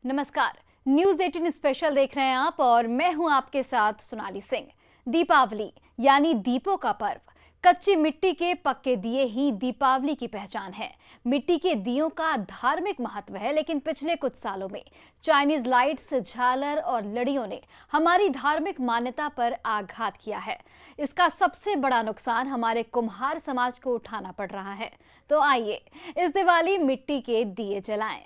नमस्कार, news 18 special देख रहे हैं आप और मैं हूं आपके साथ सोनाली सिंह। दीपावली यानी दीपों का पर्व। कच्ची मिट्टी के पक्के दिए ही दीपावली की पहचान है। मिट्टी के दियों का धार्मिक महत्व है, लेकिन पिछले कुछ सालों में चाइनीज लाइट्स, झालर और लड़ियों ने हमारी धार्मिक मान्यता पर आघात किया है। इसका सबसे बड़ा नुकसान हमारे कुम्हार समाज को उठाना पड़ रहा है। तो आइए इस दिवाली मिट्टी के दिए जलाएं।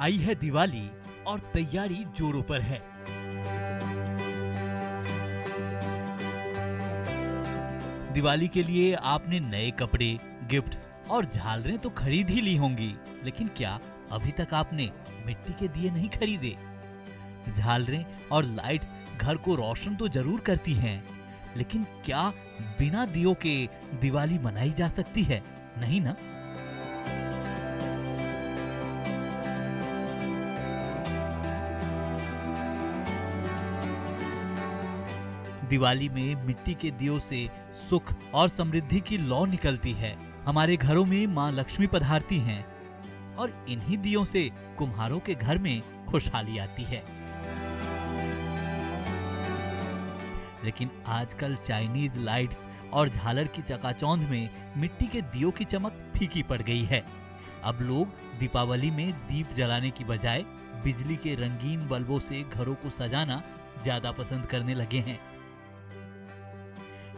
आई है दिवाली और तैयारी जोरों पर है। दिवाली के लिए आपने नए कपड़े, गिफ्ट्स और झालरें तो खरीद ही ली होंगी, लेकिन क्या अभी तक आपने मिट्टी के दिए नहीं खरीदे? झालरें और लाइट्स घर को रोशन तो जरूर करती हैं, लेकिन क्या बिना दियों के दिवाली मनाई जा सकती है? नहीं ना। दिवाली में मिट्टी के दियों से सुख और समृद्धि की लौ निकलती है। हमारे घरों में माँ लक्ष्मी पधारती हैं और इन्हीं दियों से कुम्हारों के घर में खुशहाली आती है। लेकिन आजकल चाइनीज लाइट्स और झालर की चकाचौंध में मिट्टी के दियों की चमक फीकी पड़ गई है। अब लोग दीपावली में दीप जलाने की बजाय बिजली के रंगीन बल्बों से घरों को सजाना ज्यादा पसंद करने लगे हैं।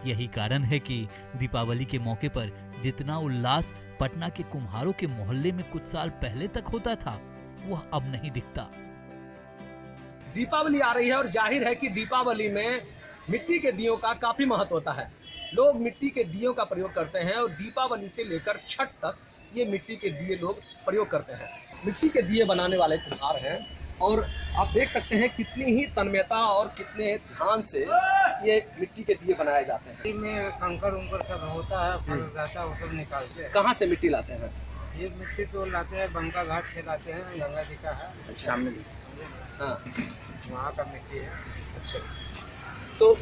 यही कारण है कि दीपावली के मौके पर जितना उल्लास पटना के कुम्हारों के मोहल्ले में कुछ साल पहले तक होता था, वह अब नहीं दिखता। दीपावली आ रही है और जाहिर है कि दीपावली में मिट्टी के दियों का काफी महत्व होता है। लोग मिट्टी के दियों का प्रयोग करते हैं और दीपावली से लेकर छठ तक ये मिट्टी के दिए लोग प्रयोग करते हैं। मिट्टी के दिए बनाने वाले कुम्हार हैं और आप देख सकते हैं कितनी ही तन्मयता और कितने ध्यान से ये मिट्टी के दिए बनाए जाते हैं। में कंकर उंकर सब होता है, फल रहता है, वो सब निकालते हैं। कहाँ से मिट्टी लाते हैं? ये मिट्टी तो लाते हैं बंका घाट से लाते हैं, गंगा जी का है। अच्छा, सामने हाँ, वहाँ का मिट्टी है। अच्छा, तो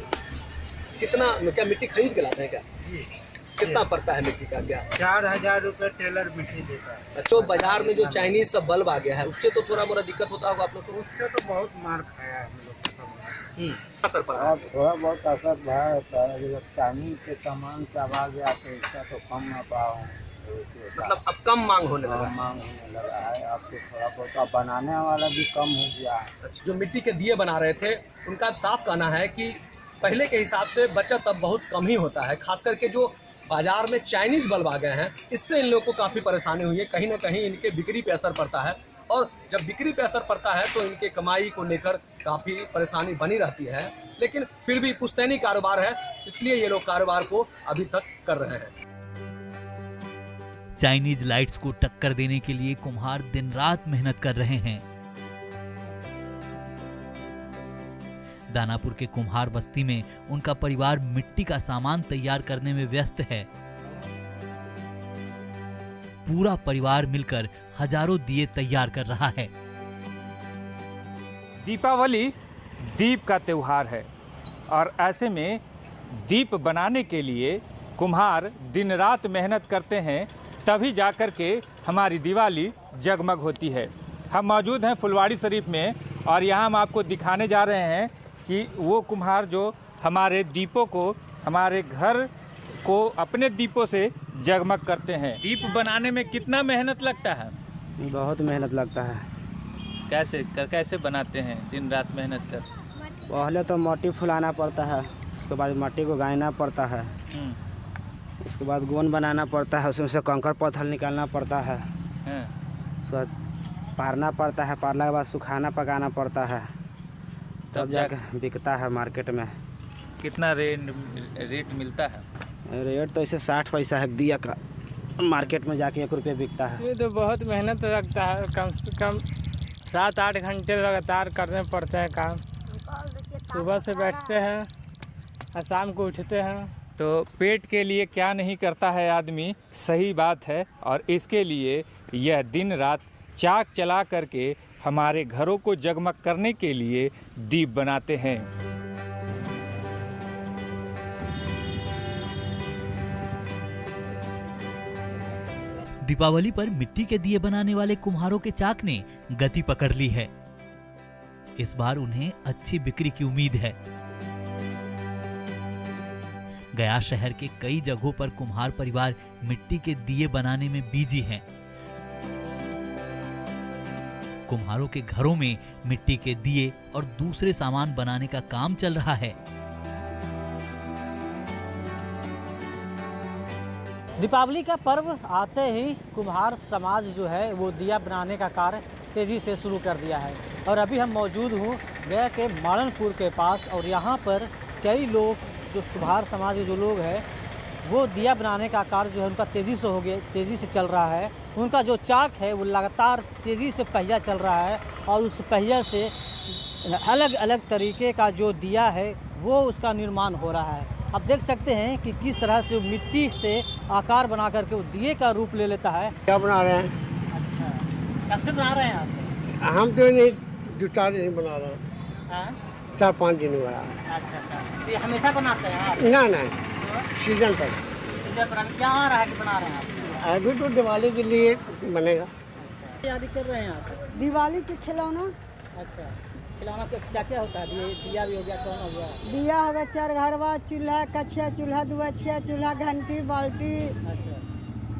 कितना क्या मिट्टी खरीद के लाते हैं क्या? जी। कितना पड़ता है मिट्टी का? क्या 4000 रुपये टेलर मिट्टी देता है। तो बाजार में जो चाइनीज सब बल्ब आ गया है, उससे तो थोड़ा मोड़ा दिक्कत होता होगा आप लोग को? उससे तो बहुत मार खाया है हम लोग सब। असर पड़ा है। थोड़ा बहुत असर भरा होता है। जब चाइनीज के सामान से आ गया तो इसका तो कम ना पाऊँ। मतलब अब कम मांग होने लगा है। मांग होने लगा है अब तो थोड़ा बहुत। अब बनाने वाला भी कम हो गया है। जो मिट्टी के दिए बना रहे थे, उनका साफ कहना है कि पहले के हिसाब से बचत अब बहुत कम ही होता है। खास करके जो बाजार में चाइनीज बल्ब आ गए हैं, इससे इन लोगों को काफ़ी परेशानी हुई है। कहीं ना कहीं इनके बिक्री पे असर पड़ता है और जब बिक्री पे असर पड़ता है तो इनके कमाई को लेकर काफ़ी परेशानी बनी रहती है। लेकिन फिर भी पुश्तैनी कारोबार है, इसलिए ये लोग कारोबार को अभी तक कर रहे हैं। चाइनीज लाइट्स को टक्कर देने के लिए कुम्हार दिन रात मेहनत कर रहे हैं। दानापुर के कुम्हार बस्ती में उनका परिवार मिट्टी का सामान तैयार करने में व्यस्त है। पूरा परिवार मिलकर हजारों दिए तैयार कर रहा है। दीपावली दीप का त्योहार है और ऐसे में दीप बनाने के लिए कुम्हार दिन रात मेहनत करते हैं, तभी जाकर के हमारी दिवाली जगमग होती है। हम मौजूद हैं फुलवाड़ी शरीफ में और यहाँ हम आपको दिखाने जा रहे हैं कि वो कुम्हार जो हमारे दीपों को, हमारे घर को अपने दीपों से जगमग करते हैं। दीप बनाने में कितना मेहनत लगता है? बहुत मेहनत लगता है। कैसे बनाते हैं दिन रात मेहनत कर? पहले तो मिट्टी फुलाना पड़ता है, उसके बाद मिट्टी को गायना पड़ता है, उसके बाद गोंद बनाना पड़ता है, उसमें से कंकर पत्थर निकालना पड़ता है, उसके बाद पारना पड़ता है, पारने के बाद सुखाना पकाना पड़ता है, तब जाके बिकता है मार्केट में। कितना रेट मिलता है? रेट तो ऐसे 60 पैसा है दिया का, मार्केट में जाके 1 रुपये बिकता है। ये तो बहुत मेहनत लगता है, कम से कम 7-8 घंटे लगातार करने पड़ते हैं काम। सुबह से बैठते हैं और शाम को उठते हैं। तो पेट के लिए क्या नहीं करता है आदमी, सही बात है। और इसके लिए यह दिन रात चाक चला करके हमारे घरों को जगमग करने के लिए दीप बनाते हैं। दीपावली पर मिट्टी के दिए बनाने वाले कुम्हारों के चाक ने गति पकड़ ली है। इस बार उन्हें अच्छी बिक्री की उम्मीद है। गया शहर के कई जगहों पर कुम्हार परिवार मिट्टी के दिए बनाने में बिजी हैं। कुम्हारों के घरों में मिट्टी के दिए और दूसरे सामान बनाने का काम चल रहा है। दीपावली का पर्व आते ही कुम्हार समाज जो है वो दिया बनाने का कार्य तेज़ी से शुरू कर दिया है। और अभी हम मौजूद हूँ गया के मालनपुर के पास, और यहाँ पर कई लोग जो कुम्हार समाज के जो लोग हैं वो दिया बनाने का कार्य जो है उनका तेज़ी से चल रहा है। उनका जो चाक है वो लगातार तेज़ी से पहिया चल रहा है, और उस पहिया से अलग अलग तरीके का जो दिया है वो उसका निर्माण हो रहा है। आप देख सकते हैं कि किस तरह से मिट्टी से आकार बना करके वो दिए का रूप ले लेता है। क्या बना रहे हैं? अच्छा, कब से बना रहे हैं आप? हम तो नहीं 2-4 दिन बना रहे हैं। 4-5 दिन हो रहा है। अच्छा, ये हमेशा बनाते हैं आप? ना सीजन पर। सीजन पर क्या आ रहा है कि बना रहे हैं आप? अभी तो दिवाली के लिए बनेगा। तैयारी कर रहे हैं आप? दिवाली के खिलौना। अच्छा, खिलौना क्या क्या होता है? दिया भी हो गया, कौन हो गया? दिया हो गया, चरघरवा, चूल्हा, कछिया चूल्हा, दुआछिया चूल्हा, घंटी, बाल्टी, अच्छा,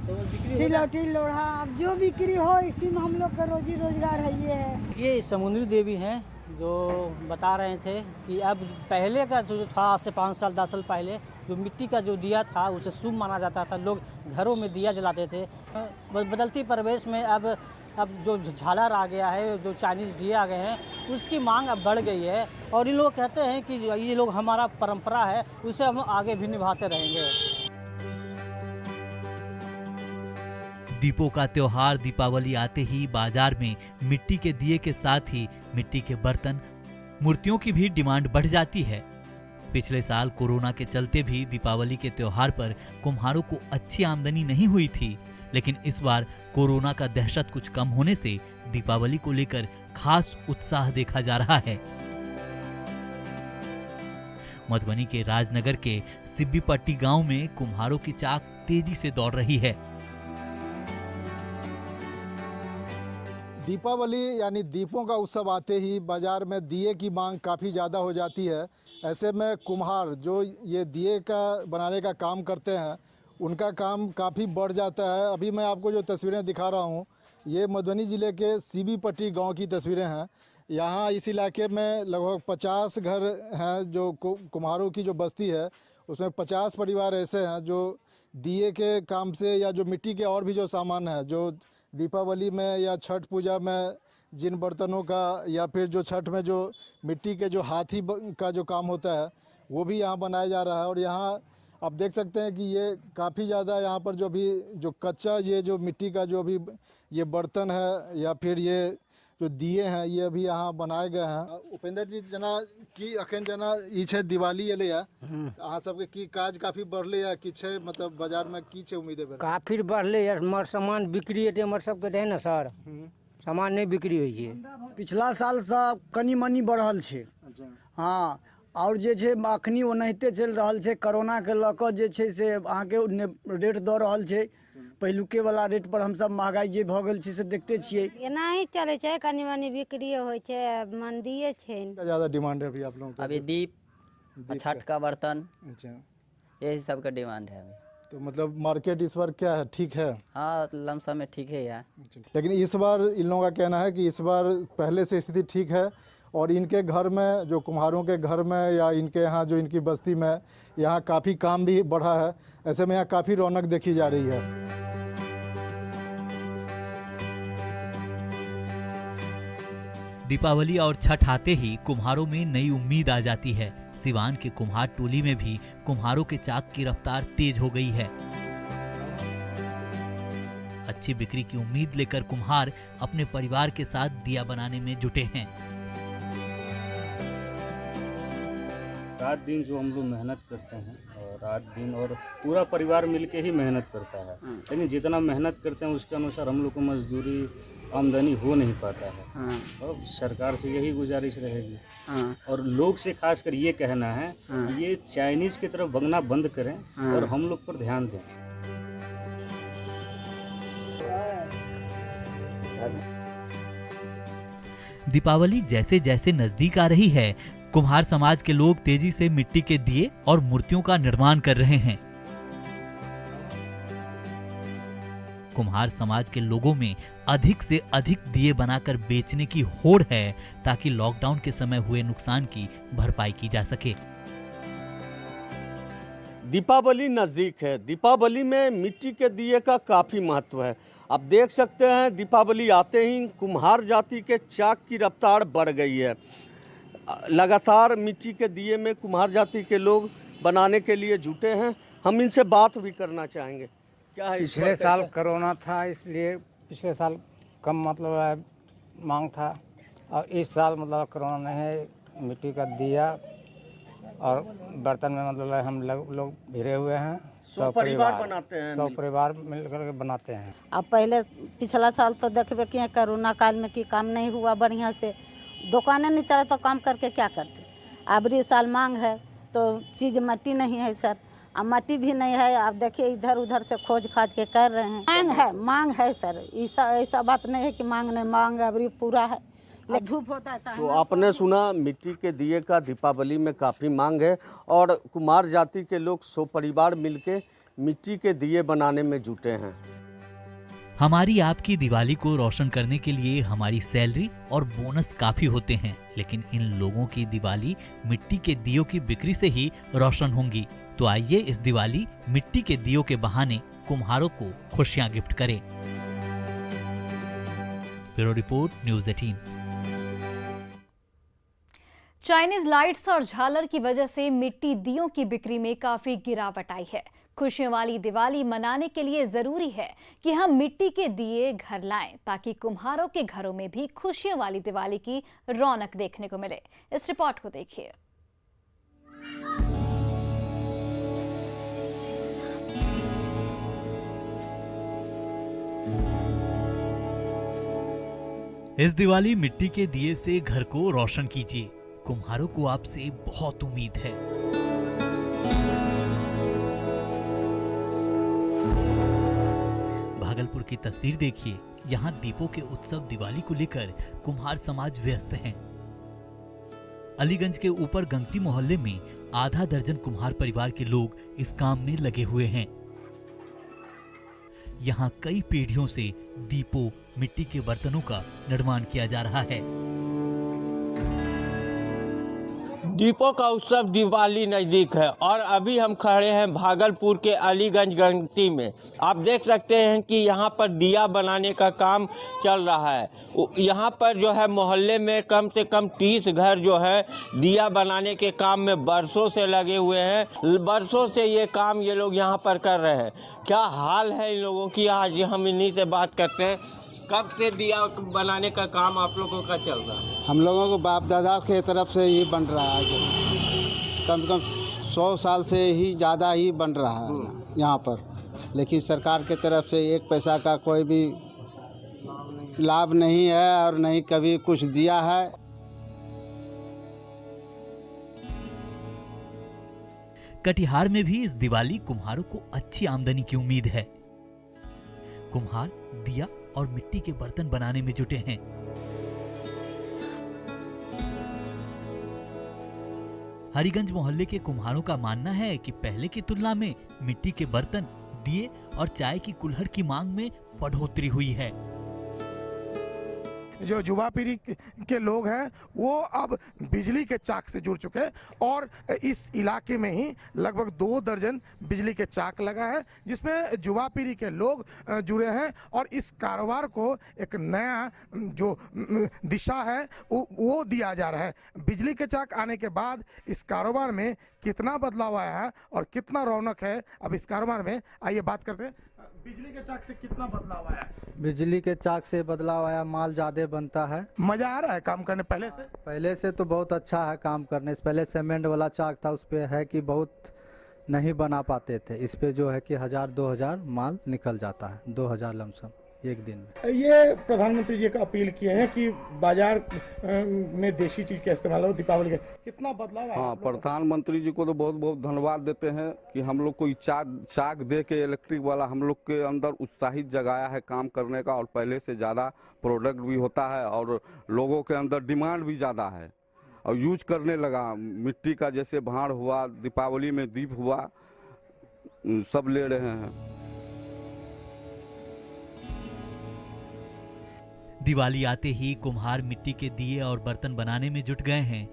तो बिक्री सिलौटी, लोढ़ा, अब जो बिक्री हो इसी में हम लोग का रोजी रोजगार है। ये समुद्री देवी हैं जो बता रहे थे कि अब पहले का जो था, आज से 5 साल 10 साल पहले जो मिट्टी का जो दिया था उसे शुभ माना जाता था। लोग घरों में दिया जलाते थे। बदलती परिवेश में अब जो झालर आ गया है, जो चाइनीज़ दिए आ गए हैं, उसकी मांग अब बढ़ गई है। और इन लोग कहते हैं कि ये लोग हमारा परंपरा है, उसे हम आगे भी निभाते रहेंगे। दीपों का त्योहार दीपावली आते ही बाजार में मिट्टी के दिए के साथ ही मिट्टी के बर्तन, मूर्तियों की भी डिमांड बढ़ जाती है। पिछले साल कोरोना के चलते भी दीपावली के त्योहार पर कुम्हारों को अच्छी आमदनी नहीं हुई थी, लेकिन इस बार कोरोना का दहशत कुछ कम होने से दीपावली को लेकर खास उत्साह देखा जा रहा है। मधुबनी के राजनगर के सिब्बीपट्टी गांव में कुम्हारों की चाक तेजी से दौड़ रही है। दीपावली यानी दीपों का उत्सव आते ही बाज़ार में दिए की मांग काफ़ी ज़्यादा हो जाती है। ऐसे में कुम्हार जो ये दिए का बनाने का काम करते हैं उनका काम काफ़ी बढ़ जाता है। अभी मैं आपको जो तस्वीरें दिखा रहा हूँ ये मधुबनी ज़िले के सिब्बीपट्टी गांव की तस्वीरें हैं। यहाँ इस इलाके में लगभग 50 घर हैं जो कुम्हारों की जो बस्ती है उसमें 50 परिवार ऐसे हैं जो दिए के काम से या जो मिट्टी के और भी जो सामान है जो दीपावली में या छठ पूजा में जिन बर्तनों का या फिर जो छठ में जो मिट्टी के जो हाथी का जो काम होता है वो भी यहाँ बनाया जा रहा है। और यहाँ आप देख सकते हैं कि ये काफ़ी ज़्यादा यहाँ पर जो कच्चा ये जो मिट्टी का जो भी ये बर्तन है या फिर ये जो दिए हैं ये अभी यहाँ बनाए गए हैं। उपेंद्र जी जना की अखन जना ई छे दिवाली एले है अहाँ सबके की काज काफी बढ़ले है कि छे मतलब बाजार में की छे उम्मीद है? काफी बढ़ले है, हमर सामान बिक्री हेतै, हमर सबके रहे ने सर, सामान नहीं बिक्री होइ छै। पिछला साल से कनी मनी बढ़ल छै। हाँ, और जे छै अखनी ओनाहिते चलि रहल छै। कोरोना के लऽ कऽ जे छै से अहाँके रेट दऽ रहल छै पहिलुके वाला रेट पर। हम सब महंगाई जे भऽ गेल छै से देखते छियै। एना ही चले छै, कनी मनी बिक्री होइ छै, मंदिए छै। ज्यादा डिमांड है अभी आप लोगों का? अभी दीप, छठ का बर्तन, अच्छा, यही सब का डिमांड है अभी। तो मतलब मार्केट इस बार क्या है, ठीक है? हाँ, लमसम में ठीक है यार। लेकिन इस बार इन लोगों का कहना है कि इस बार पहले से स्थिति ठीक है और इनके घर में जो कुम्हारों के घर में या इनके यहाँ जो इनकी बस्ती में यहाँ काफ़ी काम भी बढ़ा है। ऐसे में यहाँ काफ़ी रौनक देखी जा रही है। दीपावली और छठ आते ही कुम्हारों में नई उम्मीद आ जाती है। सिवान के कुम्हार टोली में भी कुम्हारों के चाक की रफ्तार तेज हो गई है। अच्छी बिक्री की उम्मीद लेकर कुम्हार अपने परिवार के साथ दिया बनाने में जुटे हैं। रात दिन जो हम लोग मेहनत करते हैं और रात दिन और पूरा परिवार मिलके ही मेहनत करता है, लेकिन जितना मेहनत करते हैं उसके अनुसार हम लोग को मजदूरी आमदनी हो नहीं पाता है। और सरकार से यही गुजारिश रहेगी और लोग से खासकर ये कहना है कि ये चाइनीज की तरफ भगना बंद करें और हम लोग पर ध्यान दें। दीपावली जैसे जैसे नजदीक आ रही है, कुम्हार समाज के लोग तेजी से मिट्टी के दिए और मूर्तियों का निर्माण कर रहे हैं। कुम्हार समाज के लोगों में अधिक से अधिक दिए बनाकर बेचने की होड़ है, ताकि लॉकडाउन के समय हुए नुकसान की भरपाई की जा सके। दीपावली नज़दीक है। दीपावली में मिट्टी के दिए का काफ़ी महत्व है। आप देख सकते हैं दीपावली आते ही कुम्हार जाति के चाक की रफ्तार बढ़ गई है। लगातार मिट्टी के दिए में कुम्हार जाति के लोग बनाने के लिए जुटे हैं। हम इनसे बात भी करना चाहेंगे। क्या है, पिछले साल कोरोना था, इसलिए पिछले साल कम मतलब मांग था, और इस साल मतलब कोरोना नहीं है, मिट्टी का दिया और बर्तन में मतलब हम लोग भिड़े हुए हैं। 100 परिवार बनाते हैं, 100 परिवार मिलकर के बनाते हैं। अब पहले पिछला साल तो देखबे किए कोरोना काल में कि काम नहीं हुआ बढ़िया से, दुकानें नहीं चला तो काम करके क्या करते। अबरी साल मांग है तो चीज़ मट्टी नहीं है सर, अब मट्टी भी नहीं है। आप देखिए इधर उधर से खोज खाज के कर रहे हैं। मांग है सर, ऐसा बात नहीं है कि मांग नहीं, मांग अबरी पूरा है, धूप होता है। तो आपने सुना मिट्टी के दिए का दीपावली में काफ़ी मांग है और कुम्हार जाति के लोग 100 परिवार मिलके मिट्टी के दिए बनाने में जुटे हैं। हमारी आपकी दिवाली को रोशन करने के लिए हमारी सैलरी और बोनस काफी होते हैं, लेकिन इन लोगों की दिवाली मिट्टी के दियों की बिक्री से ही रोशन होंगी। तो आइए इस दिवाली मिट्टी के दियों के बहाने कुम्हारों को खुशियां गिफ्ट करें। Bureau report, news 18। Chinese lights और झालर की वजह से मिट्टी दियों की बिक्री में काफी गिरावट आई है। खुशियों वाली दिवाली मनाने के लिए जरूरी है कि हम मिट्टी के दिए घर लाएं, ताकि कुम्हारों के घरों में भी खुशियों वाली दिवाली की रौनक देखने को मिले। इस रिपोर्ट को देखिए। इस दिवाली मिट्टी के दिए से घर को रोशन कीजिए। कुम्हारों को आपसे बहुत उम्मीद है। भागलपुर की तस्वीर देखिए। यहाँ दीपों के उत्सव दिवाली को लेकर कुम्हार समाज व्यस्त हैं। अलीगंज के ऊपर गंगटी मोहल्ले में आधा दर्जन कुम्हार परिवार के लोग इस काम में लगे हुए हैं। यहाँ कई पीढ़ियों से दीपों, मिट्टी के बर्तनों का निर्माण किया जा रहा है। दीपों का उत्सव दिवाली नज़दीक है और अभी हम खड़े हैं भागलपुर के अलीगंज गंगटी में। आप देख सकते हैं कि यहाँ पर दिया बनाने का काम चल रहा है। यहाँ पर जो है मोहल्ले में कम से कम 30 घर जो है दिया बनाने के काम में बरसों से लगे हुए हैं। बरसों से ये काम ये लोग यहाँ पर कर रहे हैं। क्या हाल है इन लोगों की, आज हम इन्हीं से बात करते हैं। कब से दिया बनाने का काम आप लोगों का चल रहा है? हम लोगों को बाप दादा के तरफ से ही बन रहा है। कम से कम 100 साल से ही ज़्यादा ही बन रहा है यहाँ पर, लेकिन सरकार के तरफ से 1 पैसा का कोई भी लाभ नहीं है और नहीं कभी कुछ दिया है। कटिहार में भी इस दिवाली कुम्हारों को अच्छी आमदनी की उम्मीद है। कुम्हार दिया और मिट्टी के बर्तन बनाने में जुटे हैं। हरिगंज मोहल्ले के कुम्हारों का मानना है कि पहले की तुलना में मिट्टी के बर्तन, दिए और चाय की कुल्हड़ की मांग में बढ़ोतरी हुई है। जो युवा पीढ़ी के लोग हैं वो अब बिजली के चाक से जुड़ चुके हैं और इस इलाके में ही लगभग 2 दर्जन बिजली के चाक लगा है, जिसमें युवा पीढ़ी के लोग जुड़े हैं और इस कारोबार को एक नया जो दिशा है वो दिया जा रहा है। बिजली के चाक आने के बाद इस कारोबार में कितना बदलाव आया है और कितना रौनक है, अब इस कारोबार में आइए बात करते हैं। बिजली के चाक से कितना बदलाव आया? बिजली के चाक से बदलाव आया, माल ज़्यादा बनता है। मजा आ रहा है काम करने पहले से? पहले से तो बहुत अच्छा है काम करने से। पहले सीमेंट वाला चाक था, उस पे है कि बहुत नहीं बना पाते थे। इस पे जो है कि 1000-2000 माल निकल जाता है, 2000 लमसम एक दिन में। ये प्रधानमंत्री जी का अपील किए हैं कि बाजार में देशी चीज का इस्तेमाल हो दीपावली के, कितना बदलाव आया? हाँ, प्रधानमंत्री जी को तो बहुत बहुत धन्यवाद देते हैं कि हम लोग को चाक दे के इलेक्ट्रिक वाला हम लोग के अंदर उत्साहित जगाया है काम करने का, और पहले से ज़्यादा प्रोडक्ट भी होता है और लोगों के अंदर डिमांड भी ज़्यादा है और यूज करने लगा। मिट्टी का जैसे भांड़ हुआ, दीपावली में दीप हुआ, सब ले रहे हैं। दिवाली आते ही कुम्हार मिट्टी के दिए और बर्तन बनाने में जुट गए हैं।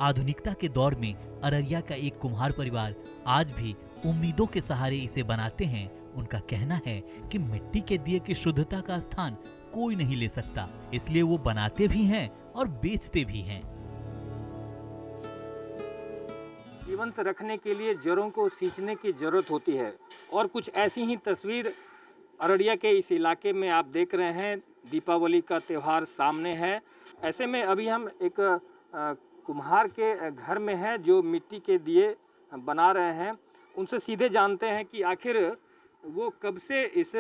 आधुनिकता के दौर में अररिया का एक कुम्हार परिवार आज भी उम्मीदों के सहारे इसे बनाते हैं। उनका कहना है कि मिट्टी के दिए की शुद्धता का स्थान कोई नहीं ले सकता, इसलिए वो बनाते भी हैं और बेचते भी हैं। जीवंत रखने के लिए जड़ों को सींचने की जरूरत होती है, और कुछ ऐसी ही तस्वीर अररिया के इस इलाके में आप देख रहे हैं। दीपावली का त्यौहार सामने है। ऐसे में अभी हम एक कुम्हार के घर में हैं जो मिट्टी के दिए बना रहे हैं। उनसे सीधे जानते हैं कि आखिर वो कब से इस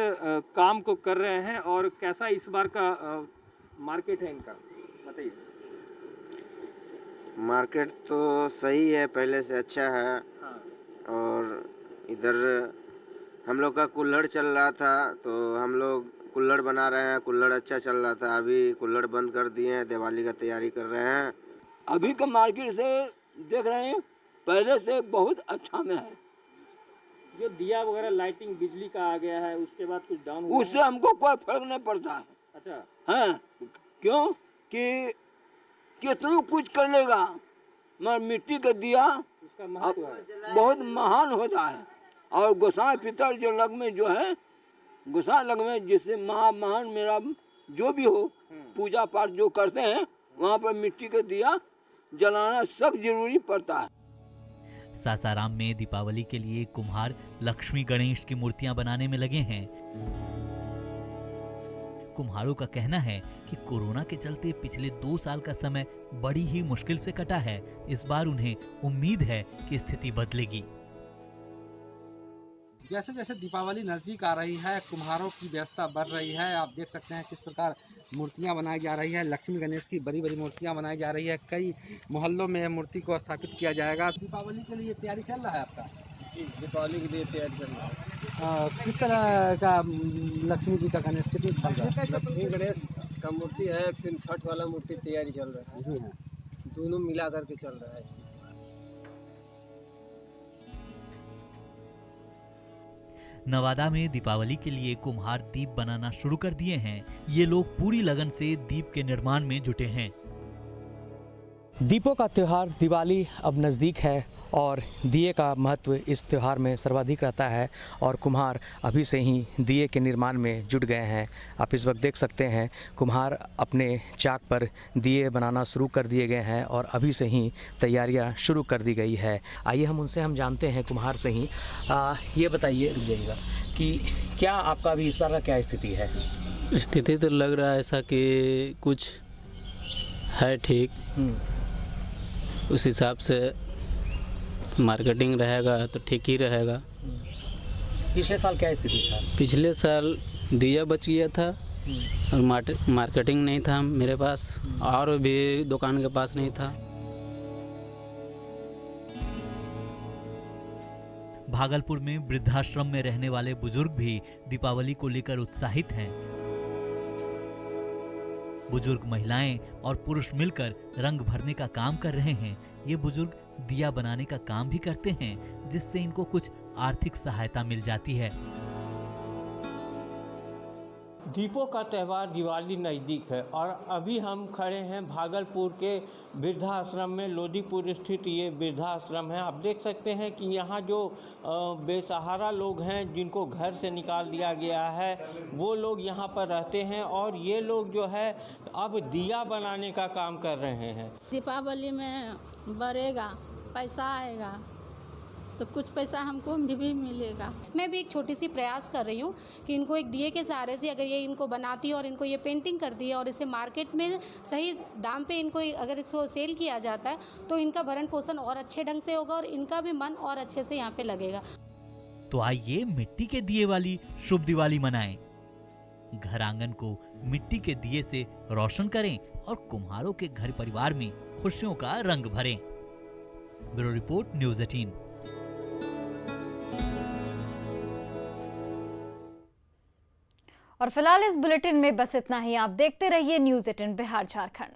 काम को कर रहे हैं और कैसा इस बार का मार्केट है इनका, बताइए। मार्केट तो सही है, पहले से अच्छा है। हाँ। और इधर हम लोग का कुल्हड़ चल रहा था, तो हम लोग कुल्हड़ बना रहे हैं। कुल्हड़ अच्छा चल रहा था, अभी कुल्हड़ बंद कर दिए हैं, दिवाली का तैयारी कर रहे हैं। अभी का मार्केट से देख रहे हैं, पहले से बहुत अच्छा में है। जो दिया वगैरह लाइटिंग बिजली का आ गया है, उसके बाद कुछ डाउन हुआ उससे हमको कोई फर्क नहीं पड़ता है। अच्छा। हाँ, क्यों कि कितना कुछ कर लेगा, मगर मिट्टी का दिया उसका महत्व है, बहुत महान होता है। और गोसाई पितर जो लग में जो है, गोसाई लग में जिससे महान मेरा जो भी हो पूजा पाठ जो करते हैं, वहाँ पर मिट्टी का दिया जलाना सब जरूरी पड़ता है। सासाराम में दीपावली के लिए कुम्हार लक्ष्मी गणेश की मूर्तियां बनाने में लगे हैं। कुम्हारों का कहना है कि कोरोना के चलते पिछले 2 साल का समय बड़ी ही मुश्किल से कटा है। इस बार उन्हें उम्मीद है कि स्थिति बदलेगी। जैसे जैसे दीपावली नज़दीक आ रही है, कुम्हारों की व्यवस्था बढ़ रही है। आप देख सकते हैं किस प्रकार मूर्तियां बनाई जा रही है। लक्ष्मी गणेश की बड़ी बड़ी मूर्तियां बनाई जा रही है। कई मोहल्लों में मूर्ति को स्थापित किया जाएगा। दीपावली के लिए तैयारी चल रहा है आपका? जी, दीपावली के लिए तैयारी चल रहा है। किस तरह का लक्ष्मी जी का गणेश कितनी चल रहा है? लक्ष्मी गणेश का मूर्ति है, फिर छठ वाला मूर्ति तैयारी चल रहा है। जी हाँ, दोनों मिला करके चल रहा है। नवादा में दीपावली के लिए कुम्हार दीप बनाना शुरू कर दिए हैं। ये लोग पूरी लगन से दीप के निर्माण में जुटे हैं। दीपों का त्यौहार दिवाली अब नज़दीक है और दिए का महत्व इस त्यौहार में सर्वाधिक रहता है, और कुम्हार अभी से ही दिए के निर्माण में जुट गए हैं। आप इस वक्त देख सकते हैं कुम्हार अपने चाक पर दिए बनाना शुरू कर दिए गए हैं और अभी से ही तैयारियां शुरू कर दी गई है। आइए हम जानते हैं कुम्हार से ही। ये बताइए रुकिएगा कि क्या आपका अभी इस बार का क्या स्थिति है? स्थिति तो लग रहा है ऐसा कि कुछ है ठीक, उस हिसाब से मार्केटिंग रहेगा तो ठीक ही रहेगा। पिछले साल क्या स्थिति था? पिछले साल दिया बच गया था और मार्केटिंग नहीं था मेरे पास, और भी दुकान के पास नहीं था। भागलपुर में वृद्धाश्रम में रहने वाले बुजुर्ग भी दीपावली को लेकर उत्साहित हैं। बुजुर्ग महिलाएं और पुरुष मिलकर रंग भरने का काम कर रहे हैं। ये बुजुर्ग दिया बनाने का काम भी करते हैं, जिससे इनको कुछ आर्थिक सहायता मिल जाती है। दीपों का त्यौहार दिवाली नज़दीक है और अभी हम खड़े हैं भागलपुर के वृद्धाश्रम में। लोदीपुर स्थित ये वृद्धाश्रम है। आप देख सकते हैं कि यहाँ जो बेसहारा लोग हैं, जिनको घर से निकाल दिया गया है, वो लोग यहाँ पर रहते हैं और ये लोग जो है अब दिया बनाने का काम कर रहे हैं। दीपावली में बढ़ेगा, पैसा आएगा, तो कुछ पैसा हमको भी मिलेगा। मैं भी एक छोटी सी प्रयास कर रही हूँ कि इनको एक दिए के सहारे से अगर ये इनको बनाती है और इनको ये पेंटिंग करती है और इसे मार्केट में सही दाम पे इनको अगर इसको सेल किया जाता है तो इनका भरण पोषण और अच्छे ढंग से होगा और इनका भी मन और अच्छे से यहाँ पे लगेगा। तो आइए मिट्टी के दिए वाली शुभ दिवाली मनाएं। घर आंगन को मिट्टी के दिए से रोशन करें और कुम्हारों के घर परिवार में खुशियों का रंग भरें। Bureau report, news 18। और फिलहाल इस बुलेटिन में बस इतना ही। आप देखते रहिए न्यूज़ 18 बिहार झारखंड।